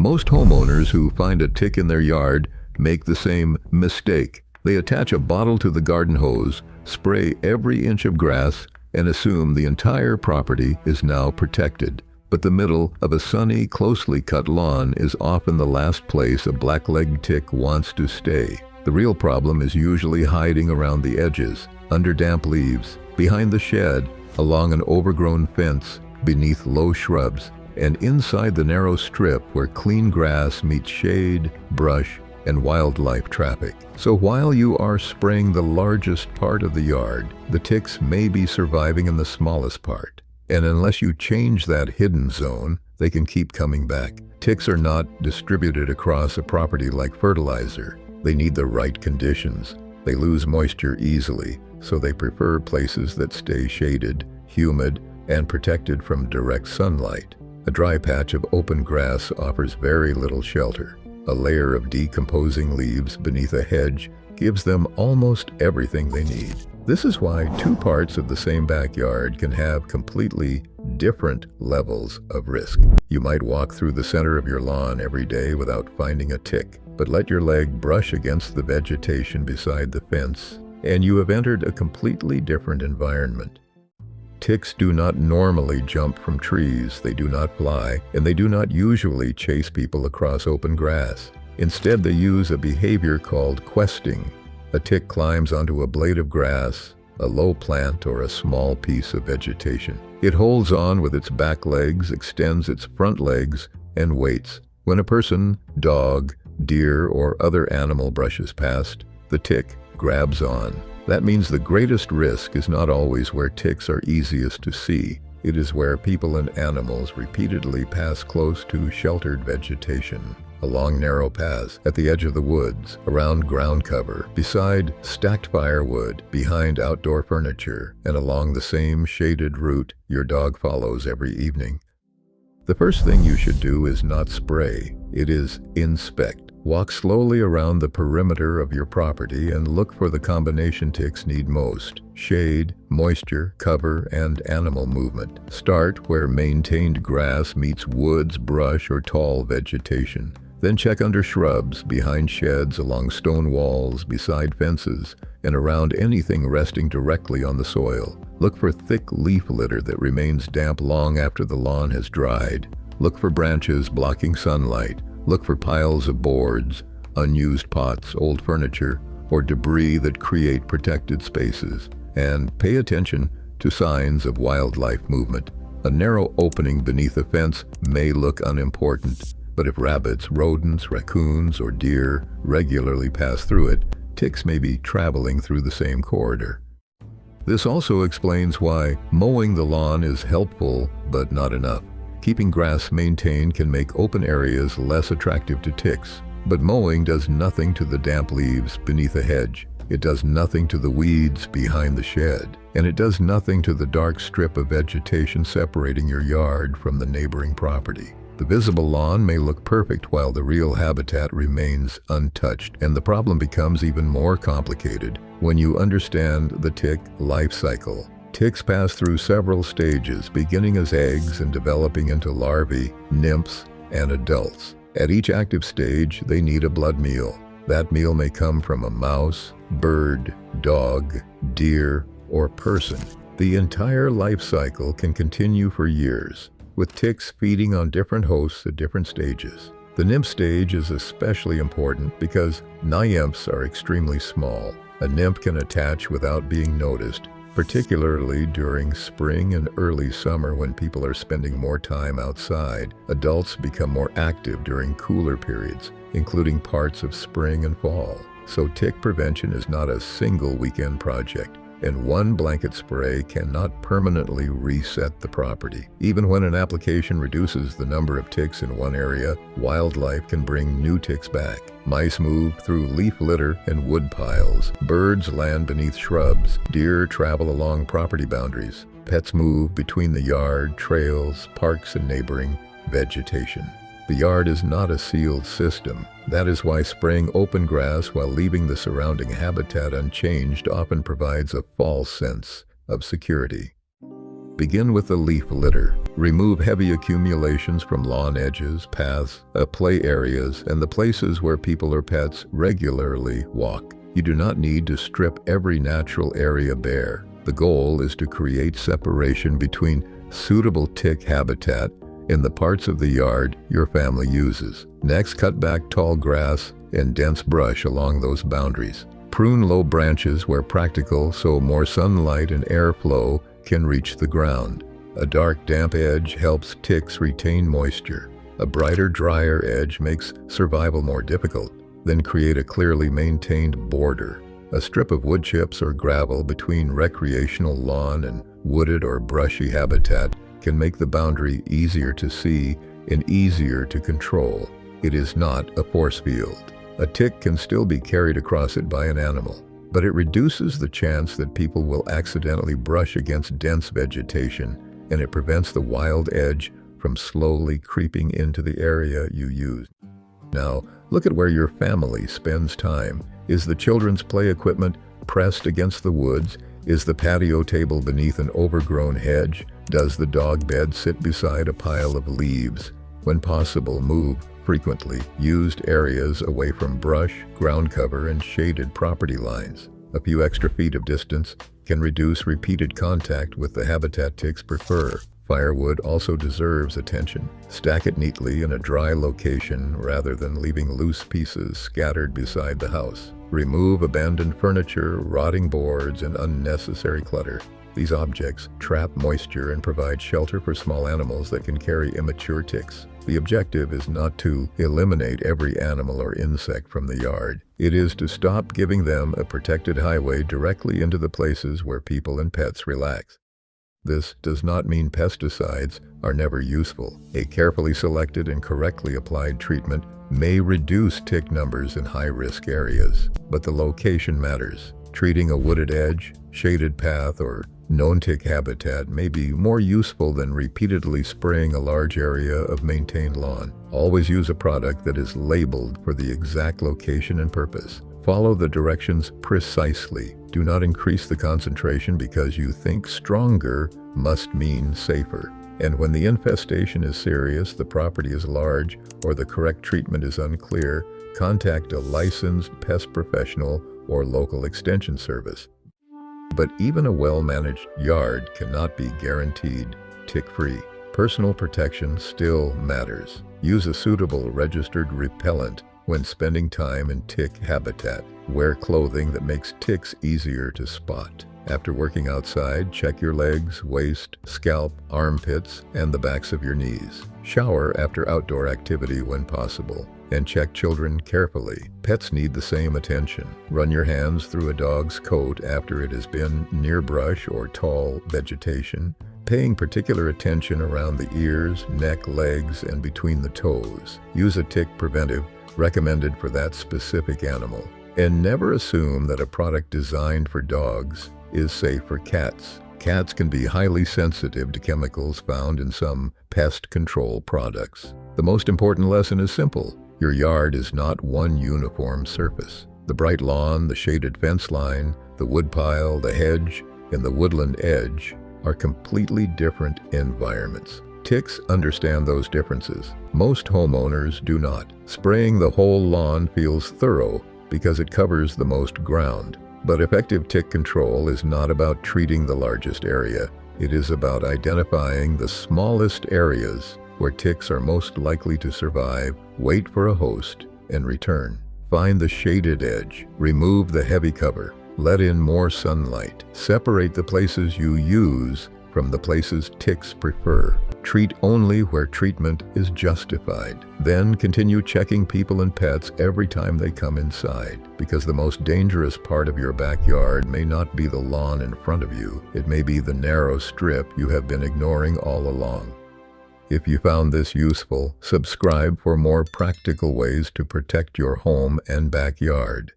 Most homeowners who find a tick in their yard make the same mistake. They attach a bottle to the garden hose, spray every inch of grass, and assume the entire property is now protected. But the middle of a sunny, closely cut lawn is often the last place a black-legged tick wants to stay. The real problem is usually hiding around the edges, under damp leaves, behind the shed, along an overgrown fence, beneath low shrubs, and inside the narrow strip where clean grass meets shade, brush, and wildlife traffic. So while you are spraying the largest part of the yard, the ticks may be surviving in the smallest part. And unless you change that hidden zone, they can keep coming back. Ticks are not distributed across a property like fertilizer. They need the right conditions. They lose moisture easily, so they prefer places that stay shaded, humid, and protected from direct sunlight. A dry patch of open grass offers very little shelter. A layer of decomposing leaves beneath a hedge gives them almost everything they need. This is why two parts of the same backyard can have completely different levels of risk. You might walk through the center of your lawn every day without finding a tick, but let your leg brush against the vegetation beside the fence, and you have entered a completely different environment. Ticks do not normally jump from trees, they do not fly, and they do not usually chase people across open grass. Instead, they use a behavior called questing. A tick climbs onto a blade of grass, a low plant, or a small piece of vegetation. It holds on with its back legs, extends its front legs, and waits. When a person, dog, deer, or other animal brushes past, the tick grabs on. That means the greatest risk is not always where ticks are easiest to see. It is where people and animals repeatedly pass close to sheltered vegetation, along narrow paths, at the edge of the woods, around ground cover, beside stacked firewood, behind outdoor furniture, and along the same shaded route your dog follows every evening. The first thing you should do is not spray, it is inspect. Walk slowly around the perimeter of your property and look for the combination ticks need most: shade, moisture, cover, and animal movement. Start where maintained grass meets woods, brush, or tall vegetation. Then check under shrubs, behind sheds, along stone walls, beside fences, and around anything resting directly on the soil. Look for thick leaf litter that remains damp long after the lawn has dried. Look for branches blocking sunlight. Look for piles of boards, unused pots, old furniture, or debris that create protected spaces. And pay attention to signs of wildlife movement. A narrow opening beneath a fence may look unimportant, but if rabbits, rodents, raccoons, or deer regularly pass through it, ticks may be traveling through the same corridor. This also explains why mowing the lawn is helpful but not enough. Keeping grass maintained can make open areas less attractive to ticks, but mowing does nothing to the damp leaves beneath a hedge. It does nothing to the weeds behind the shed, and it does nothing to the dark strip of vegetation separating your yard from the neighboring property. The visible lawn may look perfect while the real habitat remains untouched, and the problem becomes even more complicated when you understand the tick life cycle. Ticks pass through several stages, beginning as eggs and developing into larvae, nymphs, and adults. At each active stage, they need a blood meal. That meal may come from a mouse, bird, dog, deer, or person. The entire life cycle can continue for years, with ticks feeding on different hosts at different stages. The nymph stage is especially important because nymphs are extremely small. A nymph can attach without being noticed, particularly during spring and early summer when people are spending more time outside. Adults become more active during cooler periods, including parts of spring and fall. So tick prevention is not a single weekend project, and one blanket spray cannot permanently reset the property. Even when an application reduces the number of ticks in one area, wildlife can bring new ticks back. Mice move through leaf litter and wood piles. Birds land beneath shrubs. Deer travel along property boundaries. Pets move between the yard, trails, parks, and neighboring vegetation. The yard is not a sealed system. That is why spraying open grass while leaving the surrounding habitat unchanged often provides a false sense of security. Begin with the leaf litter. Remove heavy accumulations from lawn edges, paths, play areas, and the places where people or pets regularly walk. You do not need to strip every natural area bare. The goal is to create separation between suitable tick habitat in the parts of the yard your family uses. Next, cut back tall grass and dense brush along those boundaries. Prune low branches where practical so more sunlight and airflow can reach the ground. A dark, damp edge helps ticks retain moisture. A brighter, drier edge makes survival more difficult. Then create a clearly maintained border. A strip of wood chips or gravel between recreational lawn and wooded or brushy habitat can make the boundary easier to see and easier to control. It is not a force field. A tick can still be carried across it by an animal, but it reduces the chance that people will accidentally brush against dense vegetation, and it prevents the wild edge from slowly creeping into the area you use. Now, look at where your family spends time. Is the children's play equipment pressed against the woods? Is the patio table beneath an overgrown hedge? Does the dog bed sit beside a pile of leaves? When possible, move frequently used areas away from brush, ground cover, and shaded property lines. A few extra feet of distance can reduce repeated contact with the habitat ticks prefer. Firewood also deserves attention. Stack it neatly in a dry location rather than leaving loose pieces scattered beside the house. Remove abandoned furniture, rotting boards, and unnecessary clutter. These objects trap moisture and provide shelter for small animals that can carry immature ticks. The objective is not to eliminate every animal or insect from the yard. It is to stop giving them a protected highway directly into the places where people and pets relax. This does not mean pesticides are never useful. A carefully selected and correctly applied treatment may reduce tick numbers in high-risk areas, but the location matters. Treating a wooded edge, shaded path, or known tick habitat may be more useful than repeatedly spraying a large area of maintained lawn. Always use a product that is labeled for the exact location and purpose. Follow the directions precisely. Do not increase the concentration because you think stronger must mean safer. And when the infestation is serious, the property is large, or the correct treatment is unclear, contact a licensed pest professional or local extension service. But even a well-managed yard cannot be guaranteed tick-free. Personal protection still matters. Use a suitable registered repellent when spending time in tick habitat. Wear clothing that makes ticks easier to spot. After working outside, check your legs, waist, scalp, armpits, and the backs of your knees. Shower after outdoor activity when possible, and check children carefully. Pets need the same attention. Run your hands through a dog's coat after it has been near brush or tall vegetation, paying particular attention around the ears, neck, legs, and between the toes. Use a tick preventive recommended for that specific animal. And never assume that a product designed for dogs is safe for cats. Cats can be highly sensitive to chemicals found in some pest control products. The most important lesson is simple. Your yard is not one uniform surface. The bright lawn, the shaded fence line, the woodpile, the hedge, and the woodland edge are completely different environments. Ticks understand those differences. Most homeowners do not. Spraying the whole lawn feels thorough because it covers the most ground. But effective tick control is not about treating the largest area. It is about identifying the smallest areas where ticks are most likely to survive, wait for a host, and return. Find the shaded edge. Remove the heavy cover. Let in more sunlight. Separate the places you use from the places ticks prefer. Treat only where treatment is justified. Then continue checking people and pets every time they come inside, because the most dangerous part of your backyard may not be the lawn in front of you. It may be the narrow strip you have been ignoring all along. If you found this useful, subscribe for more practical ways to protect your home and backyard.